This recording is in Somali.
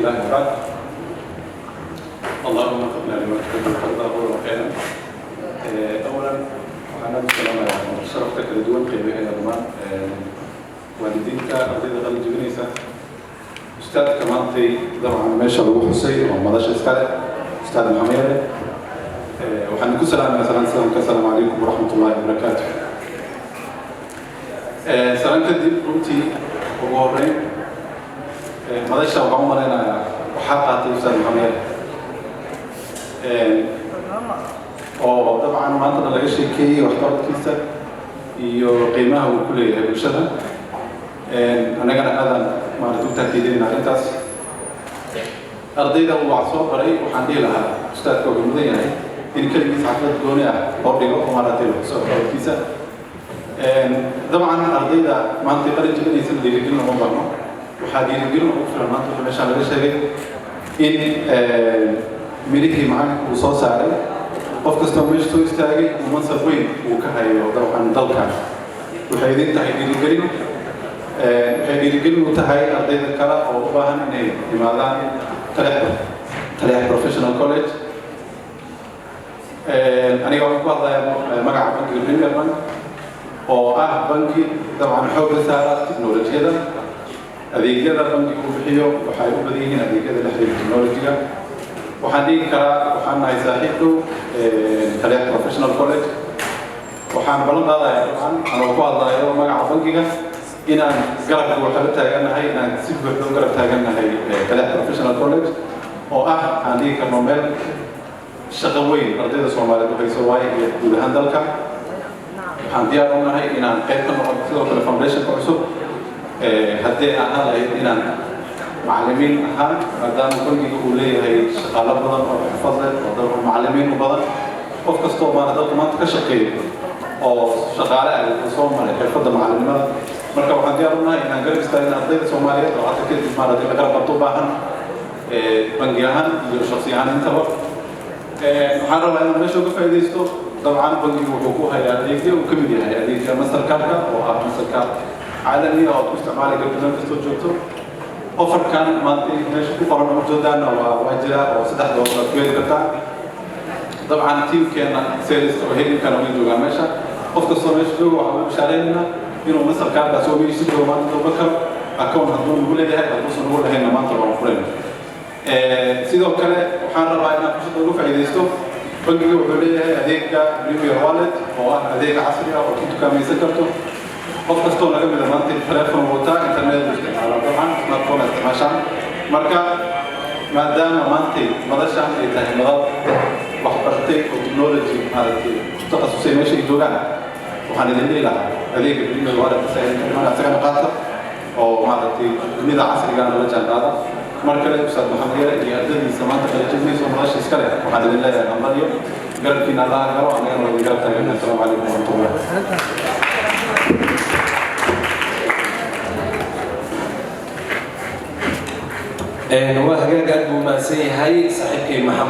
لله بعد. اللهم وفقنا لما تحب وترضى وخيرا. اولا waxaan aad u salaamayaa sharafta kala duwan qeybaheeda dhammaan waalidiinta ardayda qalin jebinaysa ustaadka maantay dabcan meesha lagu xusay oo madasha iskale ustaad maxamed waxaan ku salaamayaa salaamka assalaamu calaykum waraxmatullaahi wabarakaatuh. salaan kadib runtii ugu horreyn madasha waxaan u malaynayaa waxaa qaatay ustaad maxamed oo dabcan maanta laga sheekeeyay waxqabadkiisa iyo qiimaha uu ku leeyahay bulshada anagana aadan maaragtay u taakiidinayna arrintaas ardayda uu wax soo baray waxaan dhihi lahaa ustaadka wuxuu mudan yahay in keligiis xaflad gooni ah loo dhigo oo maaragtay soo waxqabadkiisa dabcan ardayda maanta qalin jebinaysa dhiirigelin uma baahno waxaa dhiirigelin ugu filan maanta wuxuu meeshaan laga sheegay in mirihii macalinka uu soo saaray qof kastoo meesha soo istaagay uu mansab weyn uu ka hayo dabcan dalka waxay idin tahay dhiirigelin waxay dhiirigelin u tahay ardayda kale oo u baahan inay yimaadaan taleex professional college aniga waxaan ku hadlayaa magaca bankiga premier bank oo ah banki dabcan xoog la saara teknolojiyada adeegyada bankiga uu bixiyo waxay u badan yihiin adeegyada la xiriira teknolojiga waxaan dhihi karaa waxaan nahay saaxiib dhow taleex professional college waxaan ballan qaadayaa dabcan anoo ku hadlayo magaca bankiga inaan garabka waxaa la taagannahay inaan si buuxda u garab taagannahay taleex professional college oo ah aan dhihi karno meel shaqo weyn ardayda soomaaliyeed u hayso waaye iyo guud ahaan dalka waxaan diyaar u nahay inaan qayb ka noqono sidoo kale foundationka cusub haddii ahaan lahayd inaan macallimiin ahaan maadaama bankiga uu leeyahay shaqaalo badan oo xirfad leh oo dalka macallimiin u badan qof kastoo maana dalka maanta ka shaqeeyo oo shaqaale ah uu soo maray xirfadda macallinimada marka waxaan diyaar u nahay inaan garab istaagno ardayda soomaaliyeed oo hadda kadib maaragtay la garab qabto u baahan bangi ahaan iyo shakhsi ahaan intaba waxaan rabaa inaan meesha uga faa'iidaysto dabcan bankigu wuxuu ku hayaa adeegyo uu ka mid yahay adeegga mastercardka oo ah mastercard caalami ah oo ku isticmaali karto meel kastoo joogto offerkan maanta meesha ku qoran ujeedaana waa jira oo saddex dood aad ku heli kartaa dabcan tiimkeena sales oo helinkan way joogaan meesha qof kastoo meesha jooga waxaan ugu bishaareynayna inuu mastercardkaas oo meesha jooga maanta dalba karo account hadduu nagu leeyahay hadduusan nagu lahayna maanta waan furayna sidoo kale waxaan rabaa inaan fursada ugu faa'iidaysto bankiga wuxuu leeyahay adeegga premier wallet oo ah adeeg casri ah oo ku dukaamaysan karto qof kastoo naga mida maanta telefoon wataa internet isticmaala dabcan smartphone isticmaashaan marka maadaama maanta madashaan ay tahay madal wax bartay oo technology maaragtay ku takhasusay meesha ay joogaan waxaan idin dhihi lahaa adeegga premier wallet isagana qaata oo maaragtay dunida casriga nala jaan qaada mar kale ustaad maxamed yare iyo ardaydiisa maanta kala jebinayso madasha iskale waxaan idin leeyahay hambalyo garabkiina allaha galo anagana waa idin garab taagana assalaamu calaykum waraxmatullah waa hagaag aad buu mahadsan yahay saaxiibkay maxamed